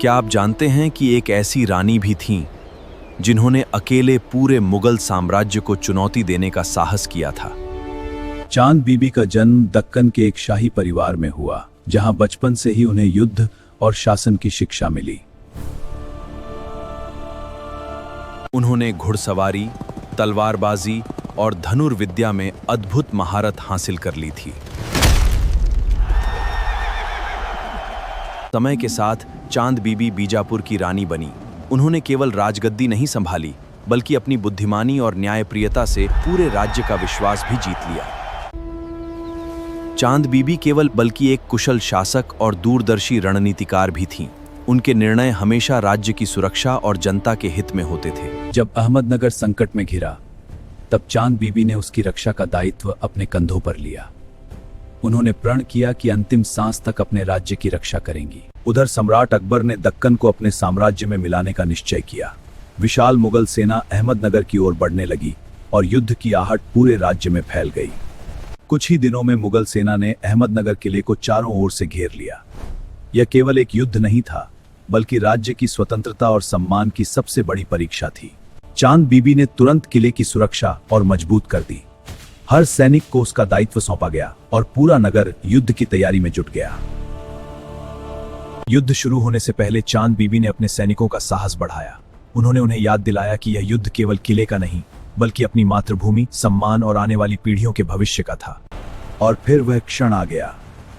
क्या आप जानते हैं कि एक ऐसी रानी भी थीं जिन्होंने अकेले पूरे मुगल साम्राज्य को चुनौती देने का साहस किया था। चांद बीबी का जन्म दक्कन के एक शाही परिवार में हुआ, जहां बचपन से ही उन्हें युद्ध और शासन की शिक्षा मिली। उन्होंने घुड़सवारी, तलवारबाजी और धनुर्विद्या में अद्भुत महारत हासिल कर ली थी। समय के साथ चांद बीबी बीजापुर की रानी बनी। उन्होंने केवल राजगद्दी नहीं संभाली, बल्कि अपनी बुद्धिमानी और न्यायप्रियता से पूरे राज्य का विश्वास भी जीत लिया। चांद बीबी केवल बल्कि एक कुशल शासक और दूरदर्शी रणनीतिकार भी थीं। उनके निर्णय हमेशा राज्य की सुरक्षा और जनता के हित में होते थे। जब अहमदनगर संकट में घिरा, तब चांद बीबी ने उसकी रक्षा का दायित्व अपने कंधों पर लिया। उन्होंने प्रण किया कि अंतिम सांस तक अपने राज्य की रक्षा करेंगी। उधर सम्राट अकबर ने दक्कन को अपने साम्राज्य में मिलाने का निश्चय किया। विशाल मुगल सेना अहमदनगर की ओर बढ़ने लगी और युद्ध की आहट पूरे राज्य में फैल गई। कुछ ही दिनों में मुगल सेना ने अहमदनगर किले को चारों ओर से घेर लिया। यह केवल एक युद्ध नहीं था, बल्कि राज्य की स्वतंत्रता और सम्मान की सबसे बड़ी परीक्षा थी। चांद बीबी ने तुरंत किले की सुरक्षा और मजबूत कर दी। हर सैनिक को उसका दायित्व सौंपा गया और पूरा नगर युद्ध की तैयारी में जुट गया। युद्ध शुरू होने से पहले चांद बीबी ने अपने सैनिकों का साहस बढ़ाया। उन्होंने उन्हें याद दिलाया कि यह युद्ध केवल किले का नहीं, बल्कि अपनी मातृभूमि, सम्मान और आने वाली पीढ़ियों के भविष्य का था। और फिर वह क्षण आ गया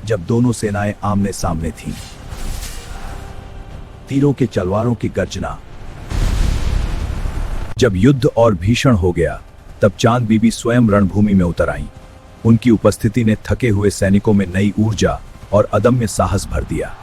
जब दोनों सेनाएं आमने सामने थीं। तीरों के तलवारों की गर्जना। जब युद्ध और भीषण हो गया, तब चांद बीबी स्वयं रणभूमि में उतर आईं। उनकी उपस्थिति ने थके हुए सैनिकों में नई ऊर्जा और अदम्य साहस भर दिया।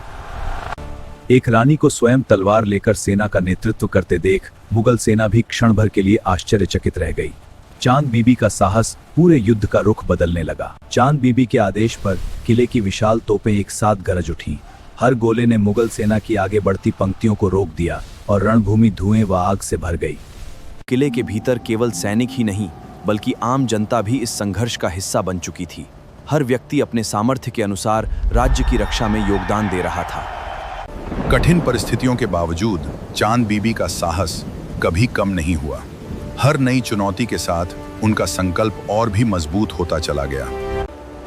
एक रानी को स्वयं तलवार लेकर सेना का नेतृत्व करते देख मुगल सेना भी क्षण भर के लिए आश्चर्यचकित रह गई। चांद बीबी का साहस पूरे युद्ध का रुख बदलने लगा। चांद बीबी के आदेश पर किले की विशाल तोपें एक साथ गरज उठीं। हर गोले ने मुगल सेना की आगे बढ़ती पंक्तियों को रोक दिया और रणभूमि धुएं व आग से भर गई। किले के भीतर केवल सैनिक ही नहीं, बल्कि आम जनता भी इस संघर्ष का हिस्सा बन चुकी थी। हर व्यक्ति अपने सामर्थ्य के अनुसार राज्य की रक्षा में योगदान दे रहा था। कठिन परिस्थितियों के बावजूद चांद बीबी का साहस कभी कम नहीं हुआ। हर नई चुनौती के साथ उनका संकल्प और भी मजबूत होता चला गया।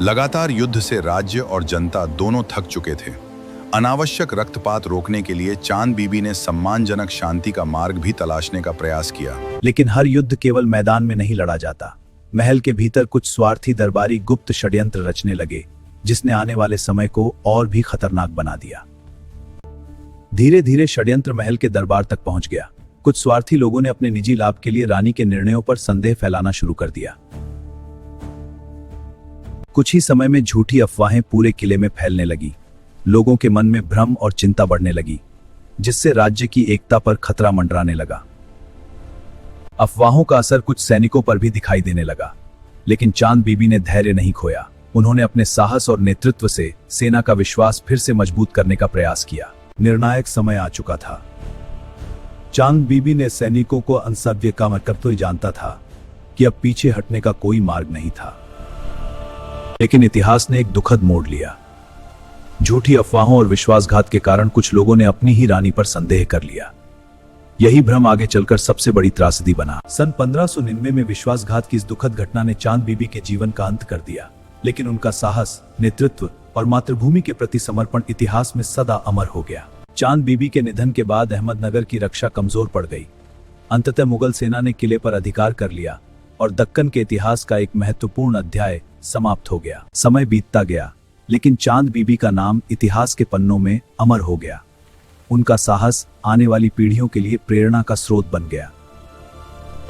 लगातार युद्ध से राज्य और जनता दोनों थक चुके थे। अनावश्यक रक्तपात रोकने के लिए चांद बीबी ने सम्मानजनक शांति का मार्ग भी तलाशने का प्रयास किया। लेकिन हर युद्ध केवल मैदान में नहीं लड़ा जाता। महल के भीतर कुछ स्वार्थी दरबारी गुप्त षड्यंत्र रचने लगे, जिसने आने वाले समय को और भी खतरनाक बना दिया। धीरे धीरे षड्यंत्र महल के दरबार तक पहुंच गया। कुछ स्वार्थी लोगों ने अपने निजी लाभ के लिए रानी के निर्णयों पर संदेह फैलाना शुरू कर दिया। कुछ ही समय में झूठी अफवाहें पूरे किले में फैलने लगी। लोगों के मन में भ्रम और चिंता बढ़ने लगी, जिससे राज्य की एकता पर खतरा मंडराने लगा। अफवाहों का असर कुछ सैनिकों पर भी दिखाई देने लगा, लेकिन चांद बीबी ने धैर्य नहीं खोया। उन्होंने अपने साहस और नेतृत्व से सेना का विश्वास फिर से मजबूत करने का प्रयास किया। निर्णायक समय आ चुका था। चांद बीबी ने सैनिकों को अंतर्सत्य का मतलब तो जानता था कि अब पीछे हटने का कोई मार्ग नहीं था। लेकिन इतिहास ने एक दुखद मोड़ लिया। झूठी अफवाहों और विश्वासघात के कारण कुछ लोगों ने अपनी ही रानी पर संदेह कर लिया। यही भ्रम आगे चलकर सबसे बड़ी त्रासदी बना। सन 1599 में विश्वासघात की इस दुखद घटना ने चांद बीबी के जीवन का अंत कर दिया, लेकिन उनका साहस, नेतृत्व और मातृभूमि के प्रति समर्पण इतिहास में सदा अमर हो गया। चांद बीबी के निधन के बाद अहमदनगर की रक्षा कमजोर पड़ गई। अंततः मुगल सेना ने किले पर अधिकार कर लिया और दक्कन के इतिहास का एक महत्वपूर्ण अध्याय समाप्त हो गया। समय बीतता गया, लेकिन चांद बीबी का नाम इतिहास के पन्नों में अमर हो गया। उनका साहस आने वाली पीढ़ियों के लिए प्रेरणा का स्रोत बन गया।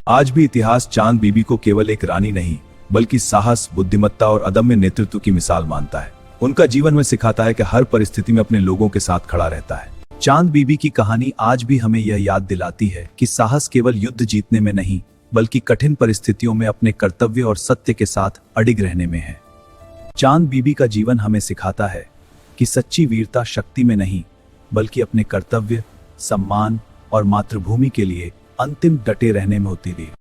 आज भी इतिहास चांद बीबी को केवल एक रानी नहीं, बल्कि साहस, बुद्धिमत्ता और अदम्य नेतृत्व की मिसाल मानता है। उनका जीवन में सिखाता है कि हर परिस्थिति में अपने लोगों के साथ खड़ा रहता है। चांद बीबी की कहानी आज भी हमें यह याद दिलाती है कि साहस केवल युद्ध जीतने में नहीं, बल्कि कठिन परिस्थितियों में अपने कर्तव्य और सत्य के साथ अडिग रहने में है। चांद बीबी का जीवन हमें सिखाता है कि सच्ची वीरता शक्ति में नहीं, बल्कि अपने कर्तव्य, सम्मान और मातृभूमि के लिए अंतिम डटे रहने में होती है।